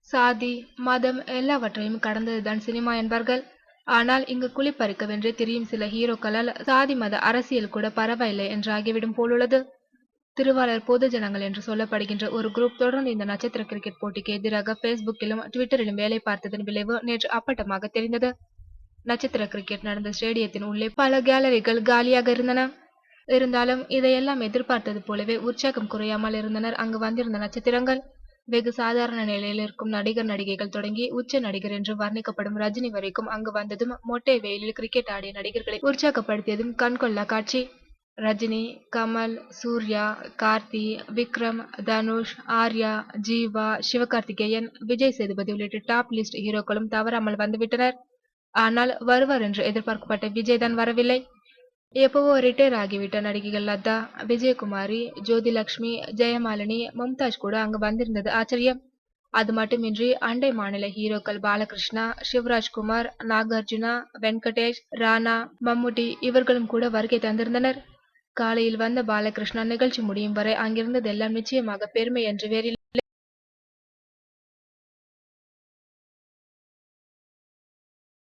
சாதி, மதம் எல்லாவற்றையும் கடந்ததுதான் சினிமா என்பார்கள். ஆனால் இங்கு குளிப்பறிக்கவென்றே திரியும் சில ஹீரோக்களால் சாதி மத அரசியல் கூட பரவாயில்லை என்றாகிவிடும் போலுள்ளது. திருவாளர் பொதுஜனங்கள் என்று சொல்லப்படுகின்ற ஒரு குரூப் தொடர்ந்து இந்த நட்சத்திர கிரிக்கெட் போட்டிக்கு எதிராக பேஸ்புக்கிலும் ட்விட்டரிலும் வேலை பார்த்ததன் விளைவு நேற்று அப்பட்டமாக தெரிந்தது. நட்சத்திர கிரிக்கெட் நடந்த ஸ்டேடியத்தின் உள்ளே பல கேலரிகள் காலியாக இருந்தன. இருந்தாலும் இதையெல்லாம் எதிர்பார்த்தது போலவே உற்சாகம் குறையாமல் இருந்தனர் அங்கு வந்திருந்த நட்சத்திரங்கள். வெகு சாதாரண நிலையில் இருக்கும் நடிகர் நடிகைகள் தொடங்கி உச்ச நடிகர் என்று வர்ணிக்கப்படும் ரஜினி வரைக்கும் அங்கு வந்ததும் மொட்டை வெயிலில் கிரிக்கெட் ஆடிய நடிகர்களை உற்சாகப்படுத்தியதும் கண்கொள்ளா காட்சி. ரஜினி, கமல், சூர்யா, கார்த்தி, விக்ரம், தனுஷ், ஆர்யா, ஜீவா, சிவகார்த்திகேயன், விஜய் சேதுபதி உள்ளிட்ட டாப் லிஸ்ட் ஹீரோக்களும் தவறாமல் வந்துவிட்டனர். ஆனால் வருவார் என்று எதிர்பார்க்கப்பட்ட விஜய் தான் வரவில்லை. எப்பவோ ரிட்டையர் ஆகிவிட்ட நடிகைகள் லதா, விஜயகுமாரி, ஜோதிலட்சுமி, ஜெயமாலினி, மும்தாஜ் கூட அங்கு வந்திருந்தது ஆச்சரியம். அது மட்டுமின்றி அண்டை மாநில ஹீரோக்கள் பாலகிருஷ்ணா, சிவராஜ்குமார், நாகார்ஜுனா, வெங்கடேஷ், ராணா, மம்முட்டி இவர்களும் கூட வருகை தந்திருந்தனர். காலையில் வந்த பாலகிருஷ்ணா நிகழ்ச்சி முடியும் வரை அங்கிருந்ததெல்லாம் நிச்சயமாக பெருமை என்று வேறில்லை.